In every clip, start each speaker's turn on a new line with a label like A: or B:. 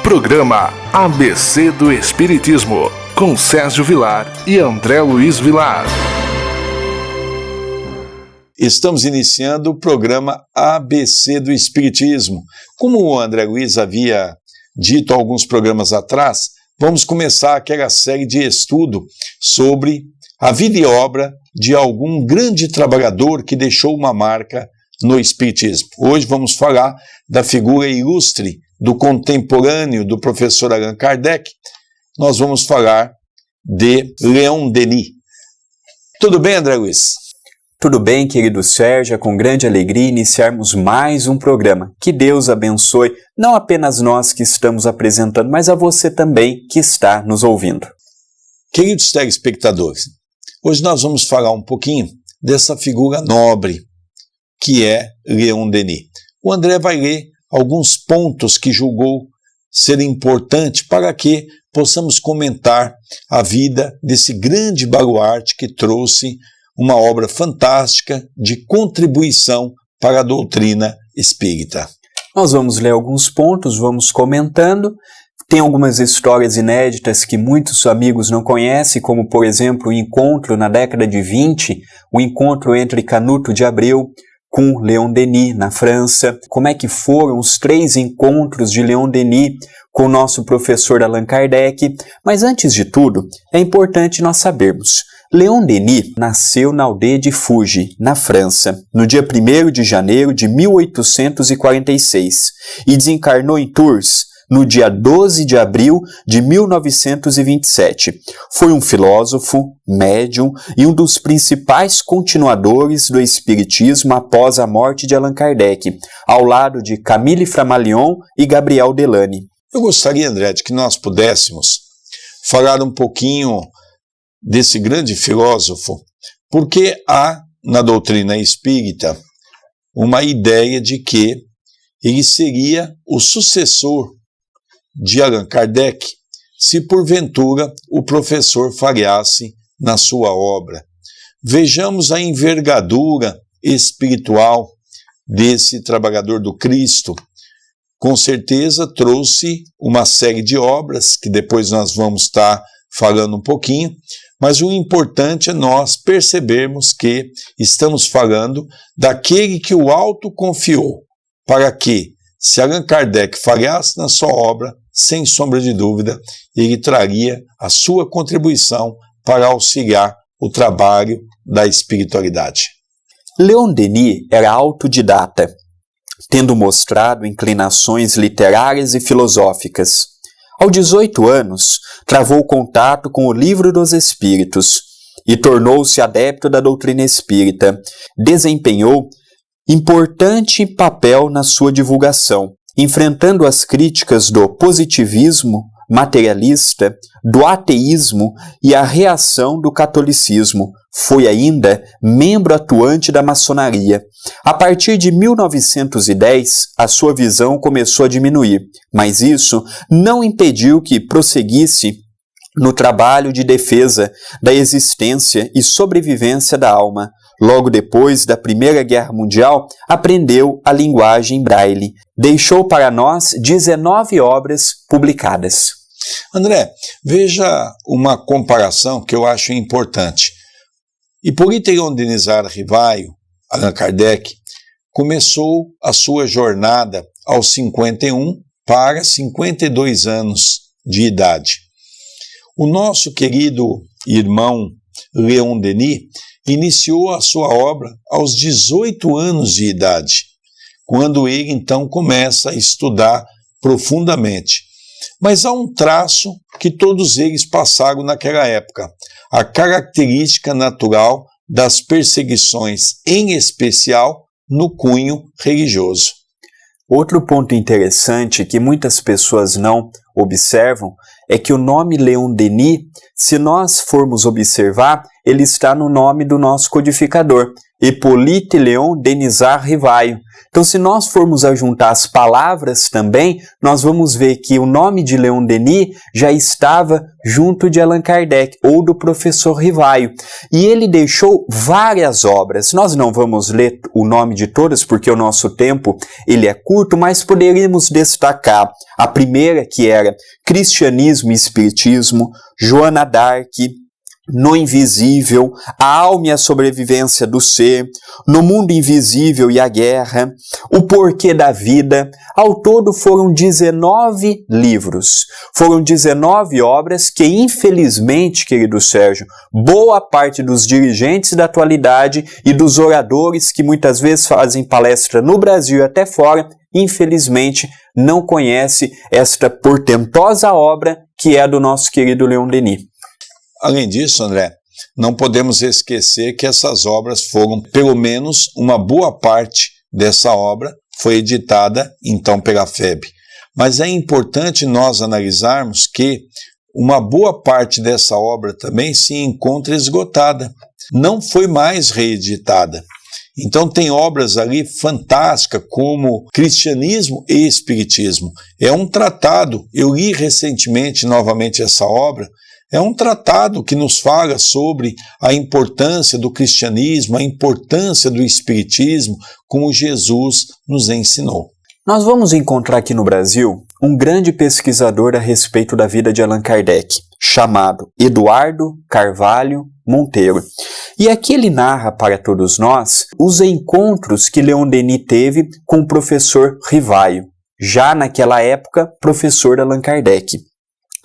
A: Programa ABC do Espiritismo, com Sérgio Vilar e André Luiz Vilar.
B: Estamos iniciando o programa ABC do Espiritismo. Como o André Luiz havia dito alguns programas atrás, vamos começar aquela série de estudo sobre a vida e obra de algum grande trabalhador que deixou uma marca no Espiritismo. Hoje vamos falar da figura ilustre do contemporâneo do professor Allan Kardec. Nós vamos falar de Leon Denis. Tudo bem, André Luiz?
C: Tudo bem, querido Sérgio, é com grande alegria iniciarmos mais um programa. Que Deus abençoe não apenas nós que estamos apresentando, mas a você também que está nos ouvindo.
B: Queridos telespectadores, hoje nós vamos falar um pouquinho dessa figura nobre que é Leon Denis. O André vai ler alguns pontos que julgou ser importante para que possamos comentar a vida desse grande baluarte que trouxe uma obra fantástica de contribuição para a doutrina espírita.
C: Nós vamos ler alguns pontos, vamos comentando. Tem algumas histórias inéditas que muitos amigos não conhecem, como, por exemplo, o encontro na década de 20, o encontro entre Canuto de Abreu com Leon Denis na França. Como é que foram os 3 encontros de Leon Denis com o nosso professor Allan Kardec. Mas antes de tudo, é importante nós sabermos. Leon Denis nasceu na aldeia de Fougy, na França, no dia 1º de janeiro de 1846 e desencarnou em Tours no dia 12 de abril de 1927. Foi um filósofo, médium e um dos principais continuadores do Espiritismo após a morte de Allan Kardec, ao lado de Camille Flammarion e Gabriel Delany.
B: Eu gostaria, André, de que nós pudéssemos falar um pouquinho desse grande filósofo, porque há na doutrina espírita uma ideia de que ele seria o sucessor de Allan Kardec, se porventura o professor falhasse na sua obra. Vejamos a envergadura espiritual desse trabalhador do Cristo. Com certeza trouxe uma série de obras, que depois nós vamos estar falando um pouquinho, mas o importante é nós percebermos que estamos falando daquele que o alto confiou, para que, se Allan Kardec falhasse na sua obra, sem sombra de dúvida, ele traria a sua contribuição para auxiliar o trabalho da espiritualidade.
C: Leon Denis era autodidata, tendo mostrado inclinações literárias e filosóficas. Aos 18 anos, travou contato com o Livro dos Espíritos e tornou-se adepto da doutrina espírita. Desempenhou importante papel na sua divulgação, enfrentando as críticas do positivismo materialista, do ateísmo e a reação do catolicismo. Foi ainda membro atuante da maçonaria. A partir de 1910, a sua visão começou a diminuir, mas isso não impediu que prosseguisse no trabalho de defesa da existência e sobrevivência da alma. Logo depois da Primeira Guerra Mundial, aprendeu a linguagem braille. Deixou para nós 19 obras publicadas.
B: André, veja uma comparação que eu acho importante. Hippolyte Léon Denis Rivaio, Allan Kardec, começou a sua jornada aos 51 para 52 anos de idade. O nosso querido irmão Leon Denis iniciou a sua obra aos 18 anos de idade, quando ele então começa a estudar profundamente. Mas há um traço que todos eles passaram naquela época, a característica natural das perseguições, em especial no cunho religioso.
C: Outro ponto interessante que muitas pessoas não observam é que o nome Leon Denis, se nós formos observar, ele está no nome do nosso codificador. Hippolyte Léon Denisard Rivaio. Então, se nós formos a juntar as palavras também, nós vamos ver que o nome de Leon Denis já estava junto de Allan Kardec, ou do professor Rivaio. E ele deixou várias obras. Nós não vamos ler o nome de todas, porque o nosso tempo ele é curto, mas poderíamos destacar a primeira, que era Cristianismo e Espiritismo, Joana d'Arc, No Invisível, A Alma e a Sobrevivência do Ser, No Mundo Invisível e a Guerra, O Porquê da Vida. Ao todo foram 19 livros, foram 19 obras que, infelizmente, querido Sérgio, boa parte dos dirigentes da atualidade e dos oradores que muitas vezes fazem palestra no Brasil e até fora, infelizmente, não conhece esta portentosa obra que é do nosso querido Leon Denis.
B: Além disso, André, não podemos esquecer que essas obras foram, pelo menos uma boa parte dessa obra foi editada então pela FEB. Mas é importante nós analisarmos que uma boa parte dessa obra também se encontra esgotada, não foi mais reeditada. Então tem obras ali fantásticas como Cristianismo e Espiritismo. É um tratado, eu li recentemente novamente essa obra. É um tratado que nos fala sobre a importância do cristianismo, a importância do espiritismo, como Jesus nos ensinou.
C: Nós vamos encontrar aqui no Brasil um grande pesquisador a respeito da vida de Allan Kardec, chamado Eduardo Carvalho Monteiro. E aqui ele narra para todos nós os encontros que Leon Denis teve com o professor Rivaio, já naquela época professor Allan Kardec.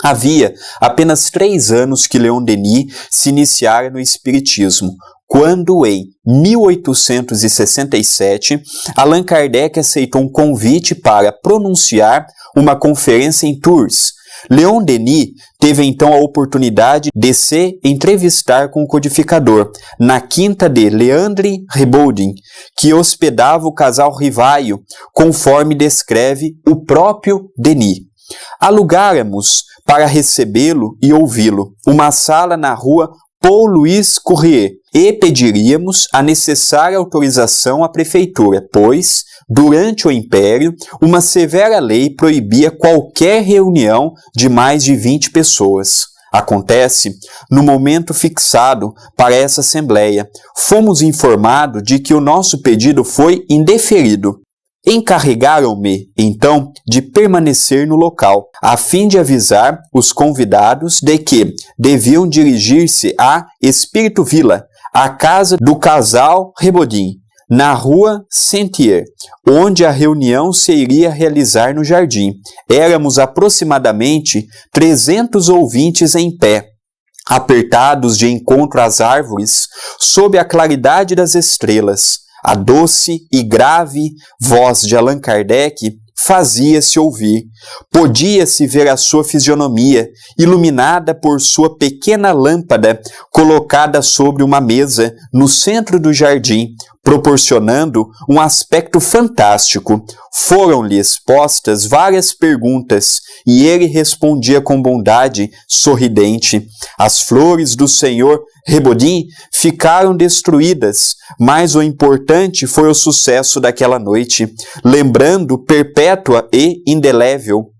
C: Havia apenas 3 anos que Leon Denis se iniciara no Espiritismo, quando em 1867 Allan Kardec aceitou um convite para pronunciar uma conferência em Tours. Leon Denis teve então a oportunidade de se entrevistar com o codificador na quinta de Leandre Rebaudin, que hospedava o casal Rivaio, conforme descreve o próprio Denis. Alugáramos para recebê-lo e ouvi-lo uma sala na rua Paul-Louis Courrier e pediríamos a necessária autorização à prefeitura, pois, durante o Império, uma severa lei proibia qualquer reunião de mais de 20 pessoas. Acontece, no momento fixado para essa assembleia, fomos informados de que o nosso pedido foi indeferido. Encarregaram-me, então, de permanecer no local, a fim de avisar os convidados de que deviam dirigir-se a Espírito Villa, a casa do casal Rebaudin, na rua Sentier, onde a reunião se iria realizar no jardim. Éramos aproximadamente 300 ouvintes em pé, apertados de encontro às árvores, sob a claridade das estrelas. A doce e grave voz de Allan Kardec fazia-se ouvir. Podia-se ver a sua fisionomia, iluminada por sua pequena lâmpada, colocada sobre uma mesa no centro do jardim, proporcionando um aspecto fantástico. Foram-lhe expostas várias perguntas, e ele respondia com bondade, sorridente. As flores do senhor Rebaudin ficaram destruídas, mas o importante foi o sucesso daquela noite, lembrando perpétua e indelével,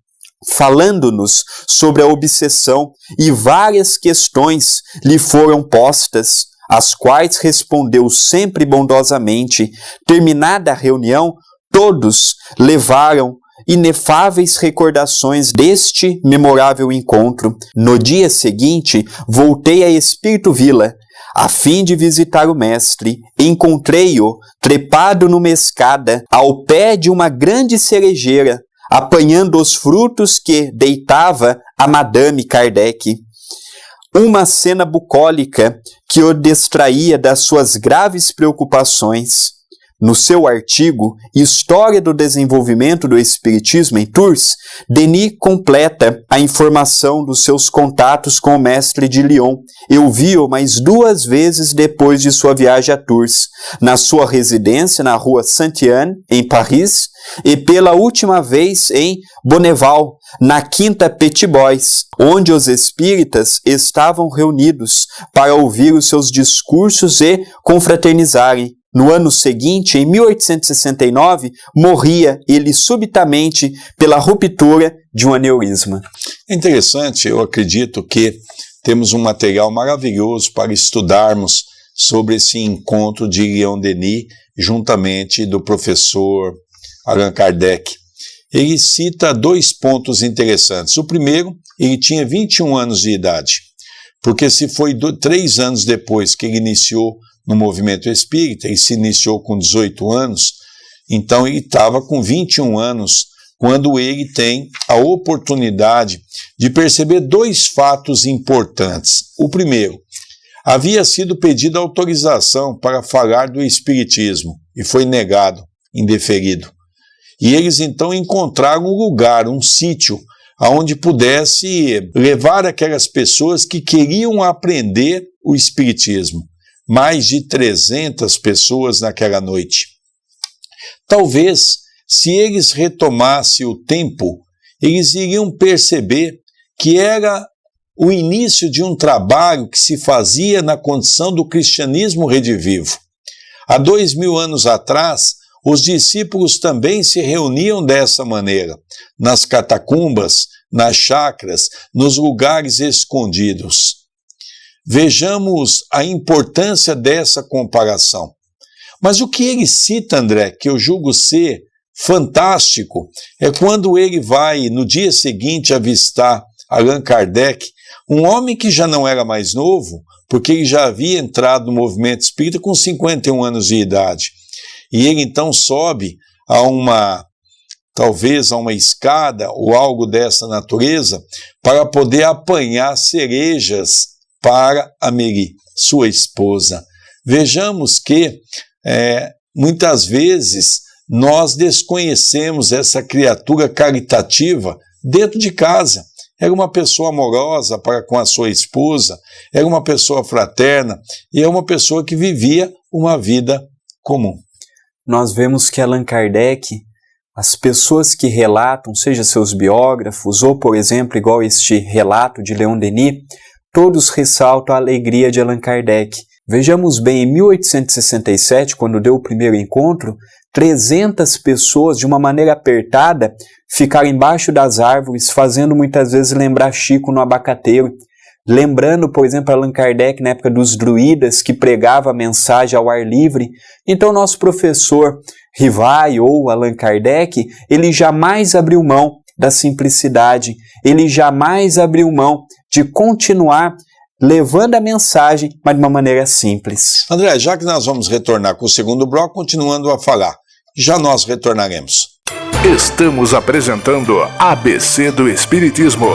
C: falando-nos sobre a obsessão, e várias questões lhe foram postas, às quais respondeu sempre bondosamente. Terminada a reunião, todos levaram inefáveis recordações deste memorável encontro. No dia seguinte, voltei a Espírito Villa, a fim de visitar o mestre. Encontrei-o trepado numa escada, ao pé de uma grande cerejeira, apanhando os frutos que deitava a Madame Kardec. Uma cena bucólica que o distraía das suas graves preocupações. No seu artigo História do Desenvolvimento do Espiritismo em Tours, Denis completa a informação dos seus contatos com o mestre de Lyon. Eu vi-o mais 2 vezes depois de sua viagem a Tours, na sua residência na rua Saint-Anne, em Paris, e pela última vez em Bonneval, na Quinta Petit Bois, onde os espíritas estavam reunidos para ouvir os seus discursos e confraternizarem. No ano seguinte, em 1869, morria ele subitamente pela ruptura de um aneurisma.
B: É interessante, eu acredito que temos um material maravilhoso para estudarmos sobre esse encontro de Leon Denis juntamente do professor Allan Kardec. Ele cita 2 pontos interessantes. O primeiro, ele tinha 21 anos de idade, porque se foi 3 anos depois que ele iniciou no movimento espírita, ele se iniciou com 18 anos, então ele estava com 21 anos quando ele tem a oportunidade de perceber 2 fatos importantes. O primeiro, havia sido pedida autorização para falar do espiritismo e foi negado, indeferido. E eles então encontraram um lugar, um sítio, onde pudesse levar aquelas pessoas que queriam aprender o espiritismo. Mais de 300 pessoas naquela noite. Talvez, se eles retomassem o tempo, eles iriam perceber que era o início de um trabalho que se fazia na condição do cristianismo redivivo. Há 2000 anos atrás, os discípulos também se reuniam dessa maneira, nas catacumbas, nas chacras, nos lugares escondidos. Vejamos a importância dessa comparação. Mas o que ele cita, André, que eu julgo ser fantástico, é quando ele vai, no dia seguinte, avistar Allan Kardec, um homem que já não era mais novo, porque ele já havia entrado no movimento espírita com 51 anos de idade. E ele então sobe talvez a uma escada ou algo dessa natureza, para poder apanhar cerejas para Amélie, sua esposa. Vejamos que muitas vezes nós desconhecemos essa criatura caritativa dentro de casa. Era uma pessoa amorosa para com a sua esposa, era uma pessoa fraterna e é uma pessoa que vivia uma vida comum.
C: Nós vemos que Allan Kardec, as pessoas que relatam, seja seus biógrafos ou, por exemplo, igual este relato de Leon Denis, todos ressaltam a alegria de Allan Kardec. Vejamos bem, em 1867, quando deu o primeiro encontro, 300 pessoas, de uma maneira apertada, ficaram embaixo das árvores, fazendo muitas vezes lembrar Chico no abacateiro. Lembrando, por exemplo, Allan Kardec na época dos druidas, que pregava a mensagem ao ar livre. Então, nosso professor Rivai ou Allan Kardec, ele jamais abriu mão da simplicidade, ele jamais abriu mão de continuar levando a mensagem, mas de uma maneira simples.
B: André, já que nós vamos retornar com o segundo bloco, continuando a falar, já nós retornaremos.
A: Estamos apresentando ABC do Espiritismo.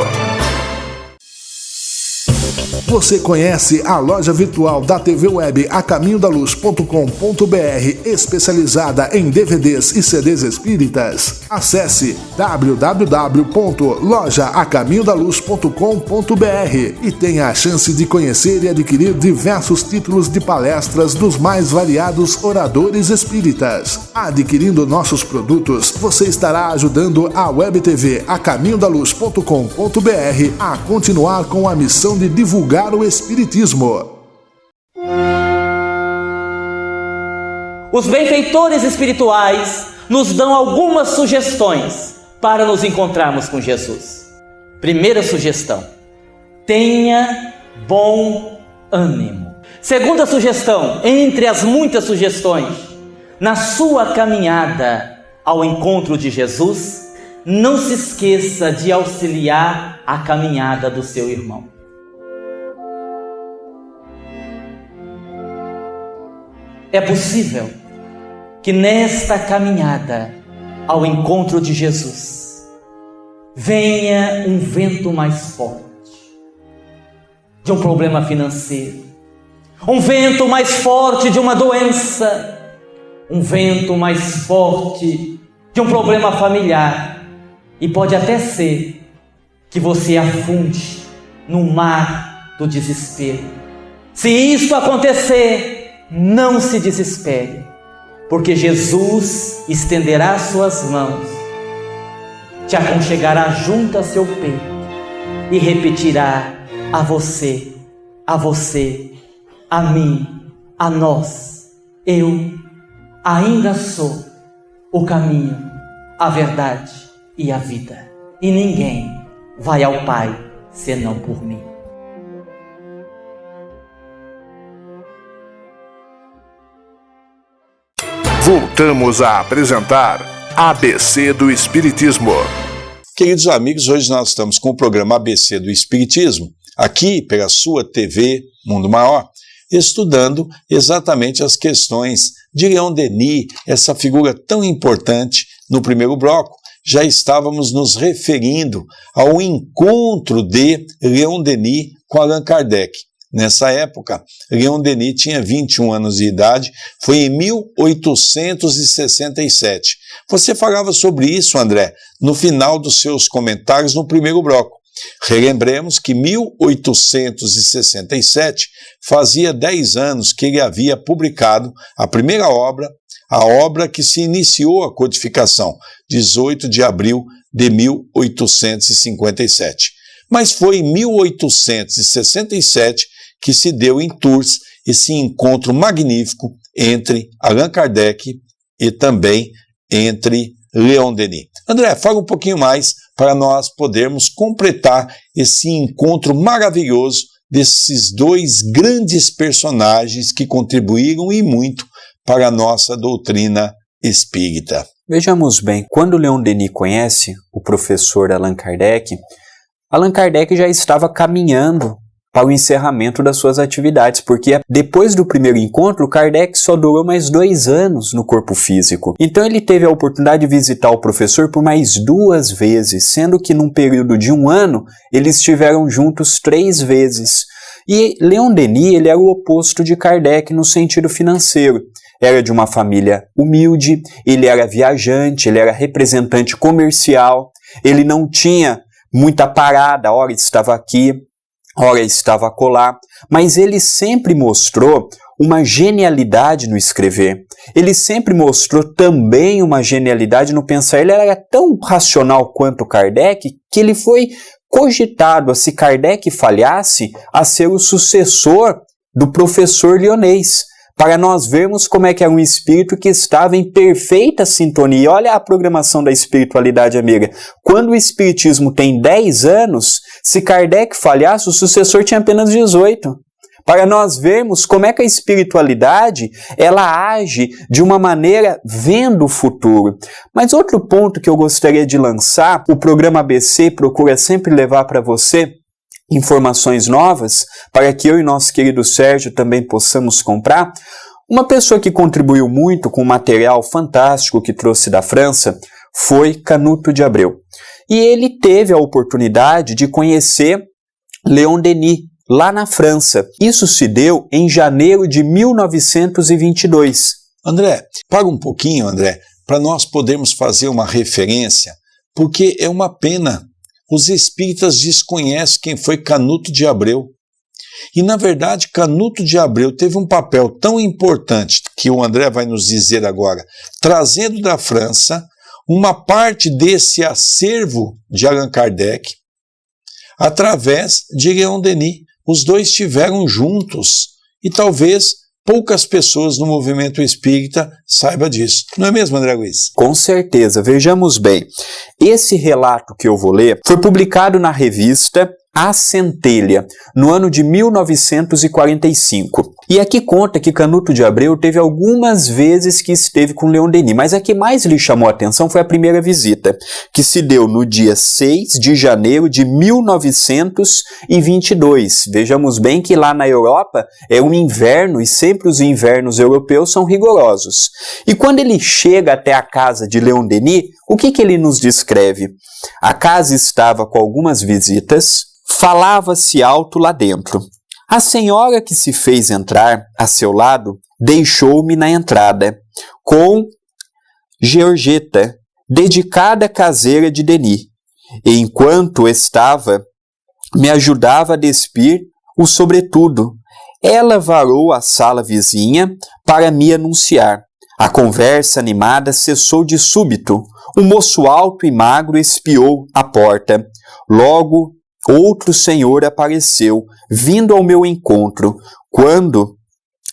A: Você conhece a loja virtual da TV Web acaminhodaluz.com.br, especializada em DVDs e CDs espíritas? Acesse www.lojaacaminhodaluz.com.br e tenha a chance de conhecer e adquirir diversos títulos de palestras dos mais variados oradores espíritas. Adquirindo nossos produtos, você estará ajudando a Web TV acaminhodaluz.com.br a continuar com a missão de divulgar o Espiritismo.
D: Os benfeitores espirituais nos dão algumas sugestões para nos encontrarmos com Jesus. Primeira sugestão: tenha bom ânimo. Segunda sugestão, entre as muitas sugestões, na sua caminhada ao encontro de Jesus, não se esqueça de auxiliar a caminhada do seu irmão. É possível que nesta caminhada ao encontro de Jesus venha um vento mais forte de um problema financeiro, um vento mais forte de uma doença, um vento mais forte de um problema familiar, e pode até ser que você afunde no mar do desespero. Se isto acontecer, não se desespere, porque Jesus estenderá suas mãos, te aconchegará junto a seu peito e repetirá a você, a mim, a nós: eu ainda sou o caminho, a verdade e a vida. E ninguém vai ao Pai senão por mim.
A: Voltamos a apresentar ABC do Espiritismo.
B: Queridos amigos, hoje nós estamos com o programa ABC do Espiritismo, aqui pela sua TV Mundo Maior, estudando exatamente as questões de Leon Denis, essa figura tão importante. No primeiro bloco, já estávamos nos referindo ao encontro de Leon Denis com Allan Kardec. Nessa época, Leon Denis tinha 21 anos de idade, foi em 1867. Você falava sobre isso, André, no final dos seus comentários no primeiro bloco. Relembremos que 1867 fazia 10 anos que ele havia publicado a primeira obra, a obra que se iniciou a codificação, 18 de abril de 1857. Mas foi em 1867 que se deu em Tours esse encontro magnífico entre Allan Kardec e também entre Leon Denis. André, fala um pouquinho mais para nós podermos completar esse encontro maravilhoso desses dois grandes personagens que contribuíram e muito para a nossa doutrina espírita.
C: Vejamos bem, quando Leon Denis conhece o professor Allan Kardec já estava caminhando para o encerramento das suas atividades, porque depois do primeiro encontro, Kardec só durou mais 2 anos no corpo físico. Então ele teve a oportunidade de visitar o professor por mais 2 vezes, sendo que num período de 1 ano, eles estiveram juntos 3 vezes. E Leon Denis, ele era o oposto de Kardec no sentido financeiro. Era de uma família humilde, ele era viajante, ele era representante comercial, ele não tinha muita parada, ora estava aqui, ora estava acolá, mas ele sempre mostrou uma genialidade no escrever. Ele sempre mostrou também uma genialidade no pensar. Ele era tão racional quanto Kardec que ele foi cogitado, se Kardec falhasse, a ser o sucessor do professor Lyonês, para nós vermos como é que era um espírito que estava em perfeita sintonia. Olha a programação da espiritualidade, amiga. Quando o espiritismo tem 10 anos, se Kardec falhasse, o sucessor tinha apenas 18. Para nós vermos como é que a espiritualidade, ela age de uma maneira vendo o futuro. Mas outro ponto que eu gostaria de lançar, o programa ABC procura sempre levar para você informações novas, para que eu e nosso querido Sérgio também possamos comprar. Uma pessoa que contribuiu muito com um material fantástico que trouxe da França foi Canuto de Abreu. E ele teve a oportunidade de conhecer Leon Denis, lá na França. Isso se deu em janeiro de 1922.
B: André, para um pouquinho, André, para nós podermos fazer uma referência, porque é uma pena. Os espíritas desconhecem quem foi Canuto de Abreu. E, na verdade, Canuto de Abreu teve um papel tão importante, que o André vai nos dizer agora, trazendo da França uma parte desse acervo de Allan Kardec, através de Leon Denis. Os dois estiveram juntos e talvez poucas pessoas no movimento espírita saibam disso. Não é mesmo, André Luiz?
C: Com certeza. Vejamos bem. Esse relato que eu vou ler foi publicado na revista A Centelha, no ano de 1945. E aqui conta que Canuto de Abreu teve algumas vezes que esteve com Leon Denis, mas a que mais lhe chamou a atenção foi a primeira visita, que se deu no dia 6 de janeiro de 1922. Vejamos bem que lá na Europa é um inverno e sempre os invernos europeus são rigorosos. E quando ele chega até a casa de Leon Denis, o que ele nos descreve? A casa estava com algumas visitas, falava-se alto lá dentro. A senhora que se fez entrar a seu lado deixou-me na entrada, com Georgeta, dedicada caseira de Denis, e enquanto estava, me ajudava a despir o sobretudo. Ela varou a sala vizinha para me anunciar. A conversa animada cessou de súbito. O moço alto e magro espiou a porta. Logo, outro senhor apareceu, vindo ao meu encontro. Quando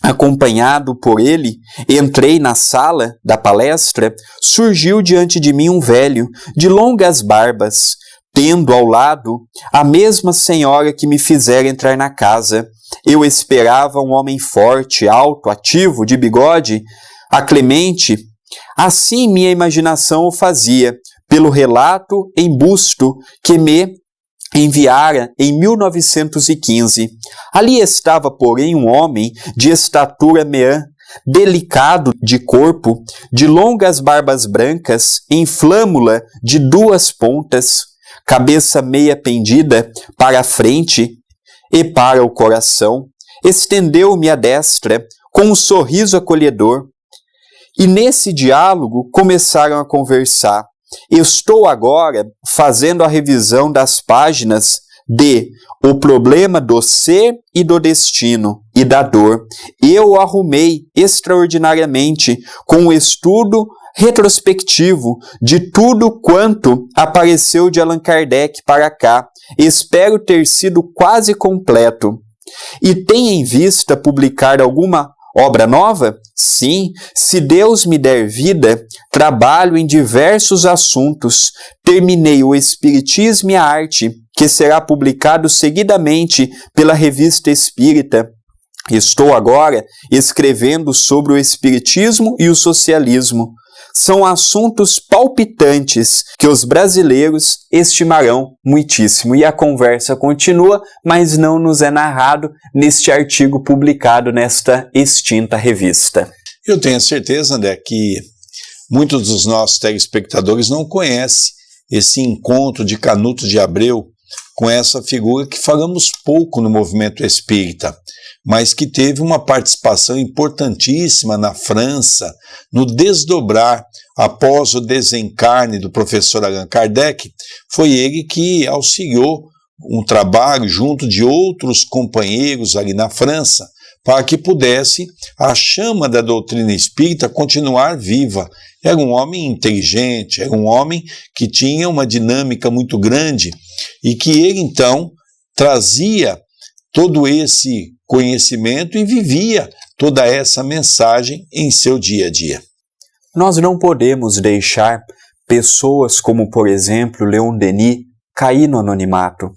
C: acompanhado por ele, entrei na sala da palestra, surgiu diante de mim um velho, de longas barbas, tendo ao lado a mesma senhora que me fizera entrar na casa. Eu esperava um homem forte, alto, ativo, de bigode, a Clemente. Assim minha imaginação o fazia, pelo relato em busto que me enviara em 1915. Ali estava, porém, um homem de estatura meã, delicado de corpo, de longas barbas brancas, em flâmula de 2 pontas, cabeça meia pendida para a frente e para o coração. Estendeu-me a destra com um sorriso acolhedor. E nesse diálogo começaram a conversar. Estou agora fazendo a revisão das páginas de O Problema do Ser e do Destino e da Dor. Eu o arrumei extraordinariamente com o estudo retrospectivo de tudo quanto apareceu de Allan Kardec para cá. Espero ter sido quase completo. E tem em vista publicar alguma obra nova? Sim, se Deus me der vida, trabalho em diversos assuntos. Terminei o Espiritismo e a Arte, que será publicado seguidamente pela Revista Espírita. Estou agora escrevendo sobre o Espiritismo e o Socialismo. São assuntos palpitantes que os brasileiros estimarão muitíssimo. E a conversa continua, mas não nos é narrado neste artigo publicado nesta extinta revista.
B: Eu tenho certeza, André, que muitos dos nossos telespectadores não conhecem esse encontro de Canuto de Abreu com essa figura que falamos pouco no movimento espírita, mas que teve uma participação importantíssima na França, no desdobrar após o desencarne do professor Allan Kardec. Foi ele que auxiliou um trabalho junto de outros companheiros ali na França, para que pudesse a chama da doutrina espírita continuar viva. Era um homem inteligente, era um homem que tinha uma dinâmica muito grande e que ele então trazia todo esse conhecimento e vivia toda essa mensagem em seu dia a dia.
C: Nós não podemos deixar pessoas como, por exemplo, Leon Denis cair no anonimato.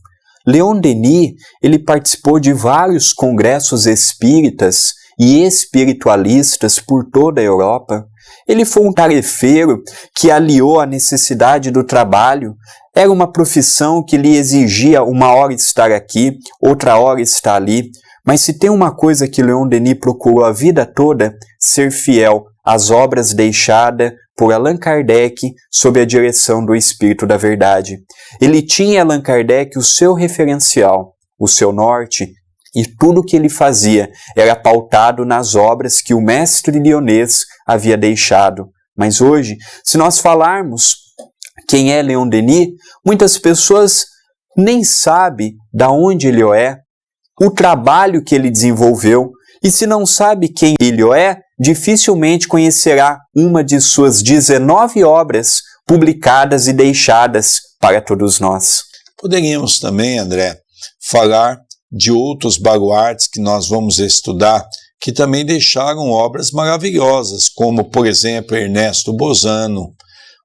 C: Leon Denis, ele participou de vários congressos espíritas e espiritualistas por toda a Europa. Ele foi um tarefeiro que aliou a necessidade do trabalho. Era uma profissão que lhe exigia uma hora estar aqui, outra hora estar ali. Mas se tem uma coisa que Leon Denis procurou a vida toda, ser fiel às obras deixadas por Allan Kardec sob a direção do Espírito da Verdade. Ele tinha em Allan Kardec o seu referencial, o seu norte, e tudo o que ele fazia era pautado nas obras que o mestre lyonês havia deixado. Mas hoje, se nós falarmos quem é Leon Denis, muitas pessoas nem sabem de onde ele é, o trabalho que ele desenvolveu, e se não sabe quem ele é, dificilmente conhecerá uma de suas 19 obras publicadas e deixadas para todos nós.
B: Poderíamos também, André, falar de outros baluartes que nós vamos estudar, que também deixaram obras maravilhosas, como, por exemplo, Ernesto Bozano,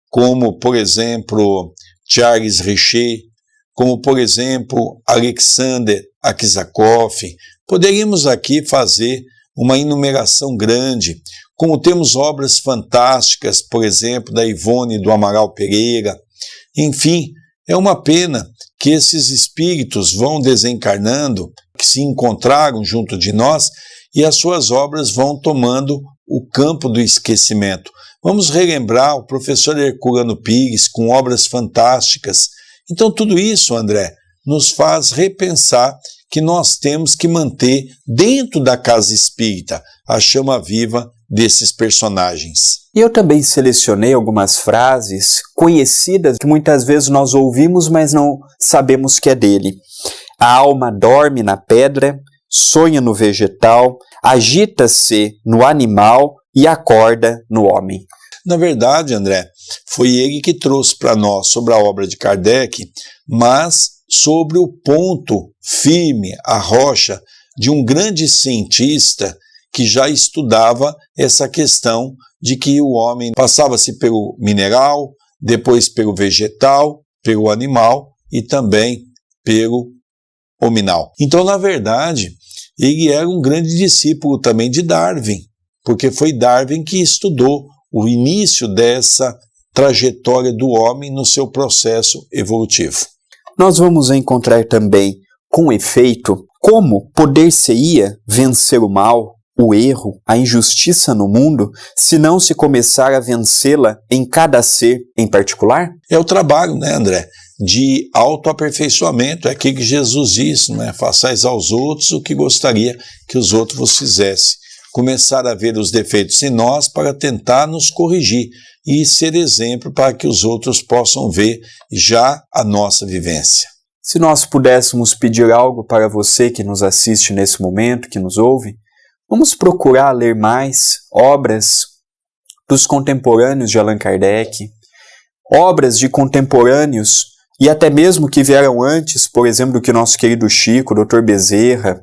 B: como, por exemplo, Charles Richer, como, por exemplo, Alexander Aksakov. Poderíamos aqui fazer uma enumeração grande, como temos obras fantásticas, por exemplo, da Ivone do Amaral Pereira. Enfim, é uma pena que esses espíritos vão desencarnando, que se encontraram junto de nós, e as suas obras vão tomando o campo do esquecimento. Vamos relembrar o professor Herculano Pires com obras fantásticas. Então tudo isso, André, nos faz repensar que nós temos que manter dentro da casa espírita a chama viva desses personagens.
C: E eu também selecionei algumas frases conhecidas que muitas vezes nós ouvimos, mas não sabemos que é dele. A alma dorme na pedra, sonha no vegetal, agita-se no animal e acorda no homem.
B: Na verdade, André, foi ele que trouxe para nós sobre a obra de Kardec, mas sobre o ponto firme, a rocha, de um grande cientista que já estudava essa questão de que o homem passava-se pelo mineral, depois pelo vegetal, pelo animal e também pelo hominal. Então, na verdade, ele era um grande discípulo também de Darwin, porque foi Darwin que estudou o início dessa trajetória do homem no seu processo evolutivo.
C: Nós vamos encontrar também, com efeito, como poder-se-ia vencer o mal, o erro, a injustiça no mundo, se não se começar a vencê-la em cada ser em particular?
B: É o trabalho, né, André, de autoaperfeiçoamento, é aquilo que Jesus disse, né? Façais aos outros o que gostaria que os outros vos fizessem. Começar a ver os defeitos em nós para tentar nos corrigir e ser exemplo para que os outros possam ver já a nossa vivência.
C: Se nós pudéssemos pedir algo para você que nos assiste nesse momento, que nos ouve, vamos procurar ler mais obras dos contemporâneos de Allan Kardec, obras de contemporâneos e até mesmo que vieram antes, por exemplo, do que nosso querido Chico, Dr. Bezerra,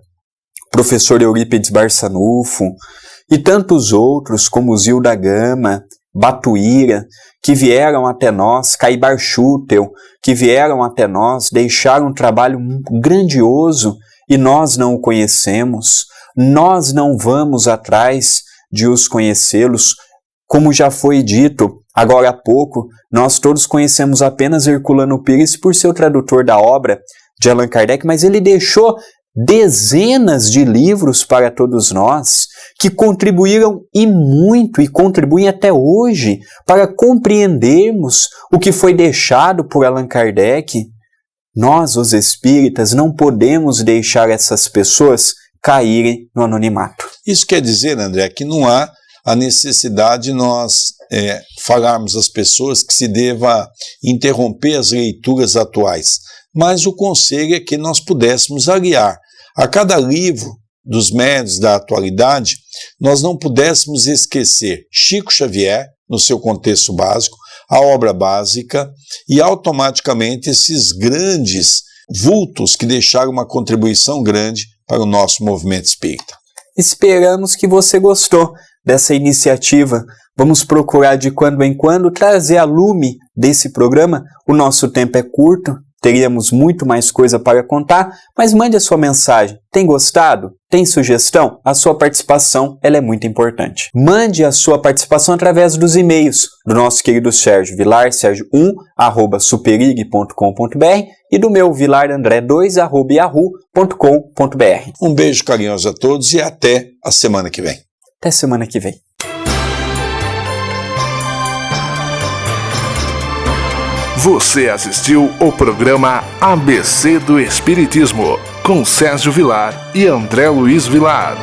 C: professor Eurípides Barçanufo e tantos outros como Zilda Gama, Batuíra, que vieram até nós, Caibar Schutel, que vieram até nós, deixaram um trabalho grandioso e nós não o conhecemos, nós não vamos atrás de os conhecê-los. Como já foi dito agora há pouco, nós todos conhecemos apenas Herculano Pires por ser o tradutor da obra de Allan Kardec, mas ele deixou dezenas de livros para todos nós que contribuíram e muito e contribuem até hoje para compreendermos o que foi deixado por Allan Kardec. Nós, os espíritas, não podemos deixar essas pessoas caírem no anonimato.
B: Isso quer dizer, André, que não há a necessidade de nós falarmos às pessoas que se deva interromper as leituras atuais, mas o conselho é que nós pudéssemos aliar a cada livro dos médiuns da atualidade, nós não pudéssemos esquecer Chico Xavier, no seu contexto básico, a obra básica, e automaticamente esses grandes vultos que deixaram uma contribuição grande para o nosso movimento espírita.
C: Esperamos que você gostou dessa iniciativa. Vamos procurar de quando em quando trazer a lume desse programa. O nosso tempo é curto, teríamos muito mais coisa para contar, mas mande a sua mensagem. Tem gostado? Tem sugestão? A sua participação ela é muito importante. Mande a sua participação através dos e-mails do nosso querido Sérgio Vilar, sergio1@superig.com.br e do meu vilarandré2@yahoo.com.br.
B: Um beijo carinhoso a todos e até a semana que vem.
C: Até semana que vem.
A: Você assistiu o programa ABC do Espiritismo, com Sérgio Vilar e André Luiz Vilar.